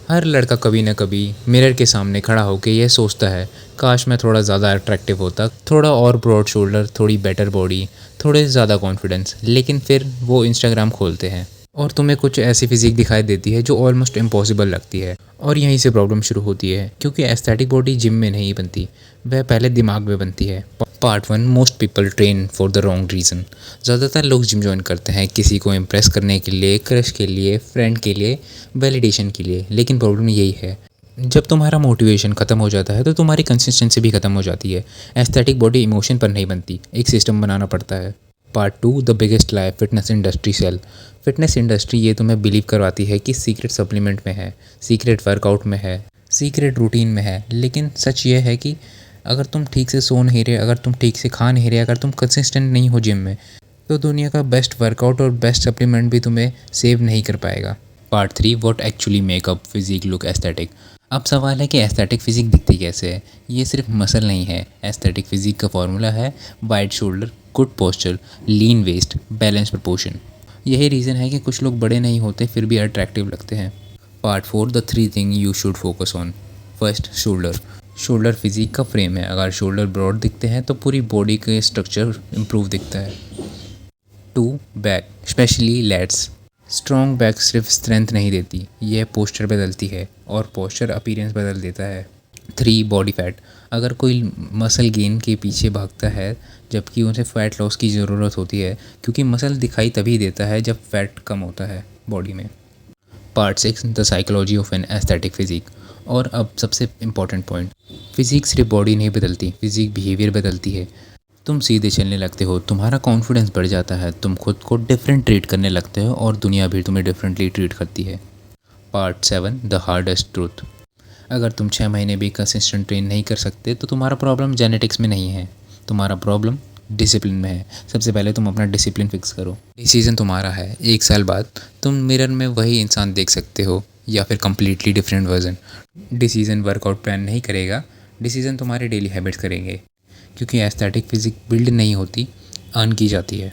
हर लड़का कभी ना कभी मिरर के सामने खड़ा होकर यह सोचता है, काश मैं थोड़ा ज़्यादा अट्रैक्टिव होता, थोड़ा और ब्रॉड शोल्डर, थोड़ी बेटर बॉडी, थोड़े ज़्यादा कॉन्फिडेंस। लेकिन फिर वो इंस्टाग्राम खोलते हैं और तुम्हें कुछ ऐसी फिजिक दिखाई देती है जो ऑलमोस्ट इम्पॉसिबल लगती है। और यहीं से प्रॉब्लम शुरू होती है, क्योंकि एस्थेटिक बॉडी जिम में नहीं बनती, वह पहले दिमाग में बनती है। Part 1, most people train for the wrong reason. ज़्यादातर लोग जिम ज्वाइन करते हैं किसी को इम्प्रेस करने के लिए, क्रश के लिए, फ्रेंड के लिए, वैलिडेशन के लिए। लेकिन प्रॉब्लम यही है, जब तुम्हारा मोटिवेशन ख़त्म हो जाता है तो तुम्हारी कंसिस्टेंसी भी ख़त्म हो जाती है। एस्थेटिक बॉडी इमोशन पर नहीं बनती, एक सिस्टम बनाना पड़ता है। Part 2, the biggest lie, fitness industry sell. Fitness industry ये तुम्हें बिलीव करवाती है कि सीक्रेट सप्लीमेंट में है, सीक्रेट वर्कआउट में है, सीक्रेट रूटीन में है। लेकिन सच ये है कि अगर तुम ठीक से सो नहीं रहे, अगर तुम ठीक से खा नहीं रहे, अगर तुम कंसिस्टेंट नहीं हो जिम में, तो दुनिया का बेस्ट वर्कआउट और बेस्ट सप्लीमेंट भी तुम्हें सेव नहीं कर पाएगा। Part 3, what actually make up physique look aesthetic. अब सवाल है कि एस्थेटिक फिजिक दिखती कैसे है। ये सिर्फ मसल नहीं है। एस्थेटिक फिजिक का फॉर्मूला है वाइड शोल्डर, गुड पोस्चर, लीन वेस्ट, बैलेंस प्रपोर्शन। यही रीज़न है कि कुछ लोग बड़े नहीं होते फिर भी अट्रैक्टिव लगते हैं। Part 4, the 3 thing you should focus on. First, shoulder. Shoulder physique का फ्रेम है। अगर शोल्डर ब्रॉड दिखते हैं तो पूरी बॉडी का स्ट्रक्चर इम्प्रूव दिखता है। 2, back, specially lats. Strong back सिर्फ स्ट्रेंथ नहीं देती, यह पोस्चर बदलती है और पोस्चर अपीयरेंस बदल देता है। 3, बॉडी फैट। अगर कोई मसल गेन के पीछे भागता है जबकि उसे फैट लॉस की ज़रूरत होती है, क्योंकि मसल दिखाई तभी देता है जब फैट कम होता है बॉडी में। Part 6, the psychology of an aesthetic physique. और अब सबसे इम्पॉर्टेंट पॉइंट, फिजिक सिर्फ बॉडी नहीं बदलती, फिजिक बिहेवियर बदलती है। तुम सीधे चलने लगते हो, तुम्हारा कॉन्फिडेंस बढ़ जाता है, तुम खुद को डिफरेंट ट्रीट करने लगते हो और दुनिया भी तुम्हें डिफरेंटली ट्रीट करती है। Part 7, the hardest truth. अगर तुम 6 महीने भी कंसिस्टेंट ट्रेन नहीं कर सकते तो तुम्हारा प्रॉब्लम जेनेटिक्स में नहीं है, तुम्हारा प्रॉब्लम डिसिप्लिन में है। सबसे पहले तुम अपना डिसिप्लिन फिक्स करो। डिसीजन तुम्हारा है। 1 साल बाद तुम मिरर में वही इंसान देख सकते हो या फिर completely different version. Decision workout plan नहीं करेगा, डिसीजन तुम्हारे डेली हैबिट्स करेंगे, क्योंकि एस्थेटिक फिजिक बिल्ड नहीं होती, अर्न की जाती है।